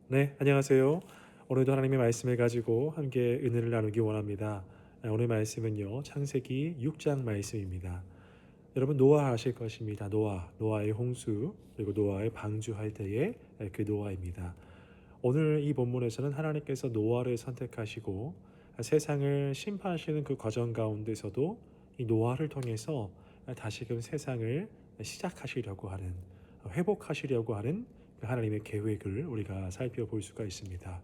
네, 안녕하세요. 오늘도 하나님의 말씀을 가지고 함께 은혜를 나누기 원합니다. 오늘 말씀은요, 창세기 6장 말씀입니다. 여러분 노아 아실 것입니다. 노아의 홍수, 그리고 노아의 방주할 때의 그 노아입니다. 오늘 이 본문에서는 하나님께서 노아를 선택하시고 세상을 심판하시는 그 과정 가운데서도 이 노아를 통해서 다시금 세상을 시작하시려고 하는, 회복하시려고 하는 그 하나님의 계획을 우리가 살펴볼 수가 있습니다.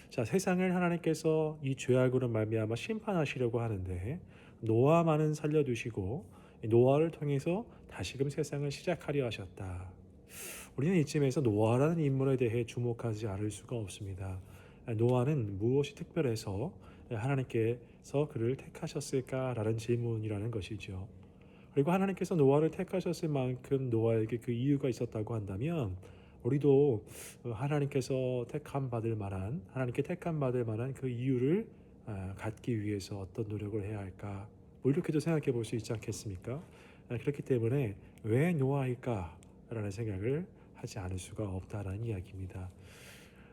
자, 세상을 하나님께서 이 죄악으로 말미암아 심판하시려고 하는데 노아만은 살려두시고 노아를 통해서 다시금 세상을 시작하려 하셨다. 우리는 이쯤에서 노아라는 인물에 대해 주목하지 않을 수가 없습니다. 노아는 무엇이 특별해서 하나님께서 그를 택하셨을까라는 질문이라는 것이죠. 그리고 하나님께서 노아를 택하셨을 만큼 노아에게 그 이유가 있었다고 한다면 우리도 하나님께서 하나님께 택함 받을 만한 그 이유를 갖기 위해서 어떤 노력을 해야 할까? 뭐 이렇게도 생각해 볼 수 있지 않겠습니까? 그렇기 때문에 왜 노아일까라는 생각을 하지 않을 수가 없다라는 이야기입니다.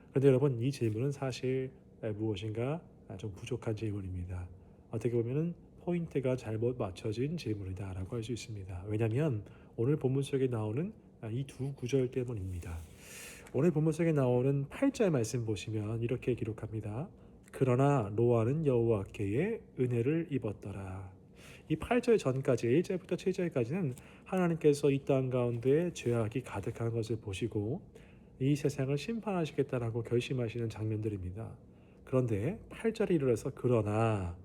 그런데 여러분 이 질문은 사실 무엇인가 좀 부족한 질문입니다. 어떻게 보면은 포인트가 잘못 맞춰진 질문이다라고 할 수 있습니다. 왜냐하면 오늘 본문 속에 나오는 이 두 구절 때문입니다. 오늘 본문 속에 나오는 8절 말씀 보시면 이렇게 기록합니다. 그러나 노아는 여호와께의 은혜를 입었더라. 이 8절 전까지 1절부터 7절까지는 하나님께서 이 땅 가운데 죄악이 가득한 것을 보시고 이 세상을 심판하시겠다라고 결심하시는 장면들입니다. 그런데 8절에 이르러서 그러나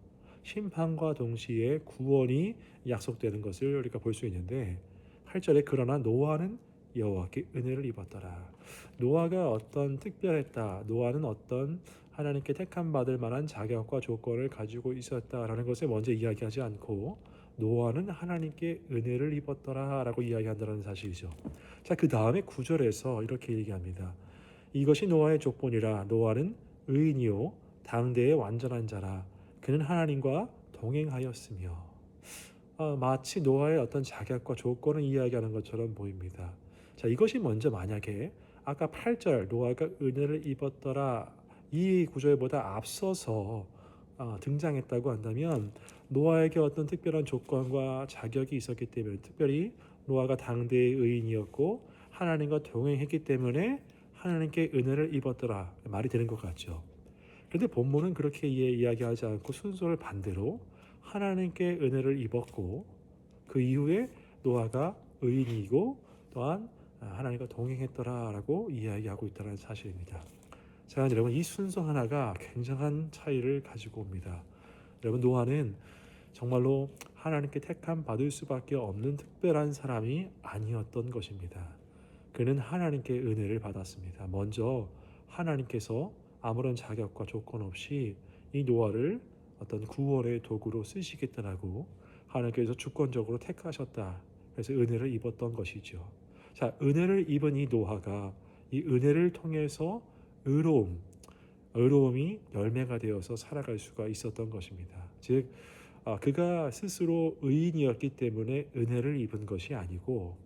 심판과 동시에 구원이 약속되는 것을 우리가 볼 수 있는데 8절에 그러나 노아는 여호와께 은혜를 입었더라. 노아가 어떤 특별했다. 노아는 어떤 하나님께 택함 받을 만한 자격과 조건을 가지고 있었다라는 것을 먼저 이야기하지 않고 노아는 하나님께 은혜를 입었더라라고 이야기한다는 사실이죠. 자, 그 다음에 9절에서 이렇게 얘기합니다. 이것이 노아의 족본이라 노아는 의인이요 당대의 완전한 자라 그는 하나님과 동행하였으며 마치 노아의 어떤 자격과 조건을 이야기하는 것처럼 보입니다. 자, 이것이 먼저 만약에 아까 8절 노아가 은혜를 입었더라 이 구절보다 앞서서 등장했다고 한다면 노아에게 어떤 특별한 조건과 자격이 있었기 때문에 특별히 노아가 당대의 의인이었고 하나님과 동행했기 때문에 하나님께 은혜를 입었더라 말이 되는 것 같죠. 그런데 본문은 그렇게 이야기하지 않고 순서를 반대로 하나님께 은혜를 입었고 그 이후에 노아가 의인이고 또한 하나님과 동행했더라라고 이야기하고 있다는 사실입니다. 자, 여러분 이 순서 하나가 굉장한 차이를 가지고 옵니다. 여러분 노아는 정말로 하나님께 택함 받을 수밖에 없는 특별한 사람이 아니었던 것입니다. 그는 하나님께 은혜를 받았습니다. 먼저 하나님께서 아무런 자격과 조건 없이 이 노아를 어떤 구원의 도구로 쓰시겠다라고 하나님께서 주권적으로 택하셨다. 그래서 은혜를 입었던 것이죠. 자, 은혜를 입은 이 노아가 이 은혜를 통해서 의로움, 의로움이 열매가 되어서 살아갈 수가 있었던 것입니다. 즉, 그가 스스로 의인이었기 때문에 은혜를 입은 것이 아니고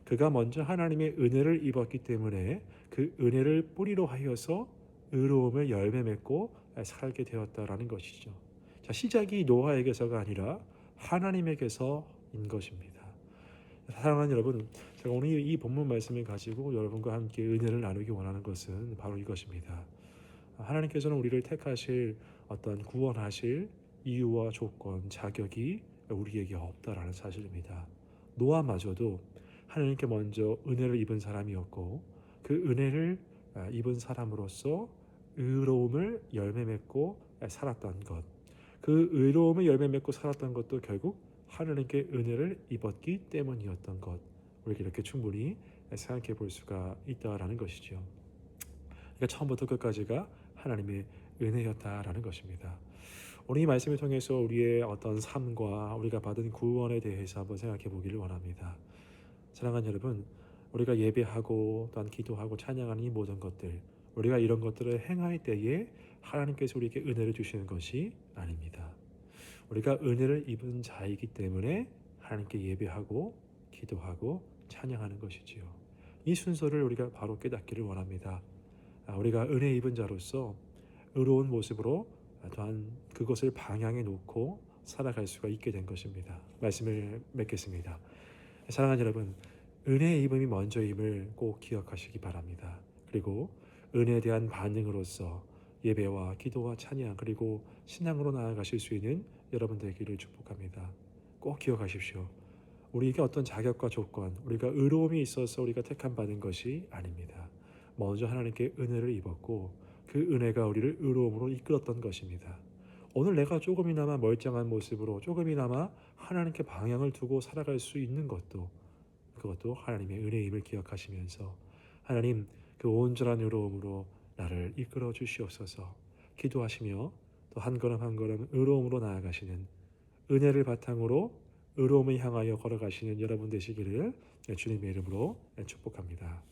그가 먼저 하나님의 은혜를 입었기 때문에 그 은혜를 뿌리로 하여서 의로움을 열매 맺고 살게 되었다라는 것이죠. 자, 시작이 노아에게서가 아니라 하나님에게서인 것입니다. 사랑하는 여러분, 제가 오늘 이 본문 말씀을 가지고 여러분과 함께 은혜를 나누기 원하는 것은 바로 이것입니다. 하나님께서는 우리를 택하실 어떤 구원하실 이유와 조건, 자격이 우리에게 없다라는 사실입니다. 노아마저도 하나님께 먼저 은혜를 입은 사람이었고 그 은혜를 입은 사람으로서 의로움을 열매 맺고 살았던 것, 그 의로움을 열매 맺고 살았던 것도 결국 하나님께 은혜를 입었기 때문이었던 것, 우리가 이렇게 충분히 생각해 볼 수가 있다라는 것이죠. 그러니까 처음부터 끝까지가 하나님의 은혜였다라는 것입니다. 오늘 이 말씀을 통해서 우리의 어떤 삶과 우리가 받은 구원에 대해서 한번 생각해 보기를 원합니다. 사랑하는 여러분, 우리가 예배하고 또한 기도하고 찬양하는 이 모든 것들, 우리가 이런 것들을 행할 때에 하나님께서 우리에게 은혜를 주시는 것이 아닙니다. 우리가 은혜를 입은 자이기 때문에 하나님께 예배하고 기도하고 찬양하는 것이지요. 이 순서를 우리가 바로 깨닫기를 원합니다. 우리가 은혜 입은 자로서 의로운 모습으로 또한 그것을 방향에 놓고 살아갈 수가 있게 된 것입니다. 말씀을 맺겠습니다. 사랑하는 여러분, 은혜의 입음이 먼저임을 꼭 기억하시기 바랍니다. 그리고 은혜에 대한 반응으로서 예배와 기도와 찬양 그리고 신앙으로 나아가실 수 있는 여러분 되기를 축복합니다. 꼭 기억하십시오. 우리에게 어떤 자격과 조건, 우리가 의로움이 있어서 우리가 택함 받은 것이 아닙니다. 먼저 하나님께 은혜를 입었고 그 은혜가 우리를 의로움으로 이끌었던 것입니다. 오늘 내가 조금이나마 멀쩡한 모습으로 조금이나마 하나님께 방향을 두고 살아갈 수 있는 것도 그것도 하나님의 은혜임을 기억하시면서 하나님 그 온전한 의로움으로 나를 이끌어 주시옵소서 기도하시며 또 한 걸음 한 걸음 의로움으로 나아가시는 은혜를 바탕으로 의로움을 향하여 걸어가시는 여러분 되시기를 주님의 이름으로 축복합니다.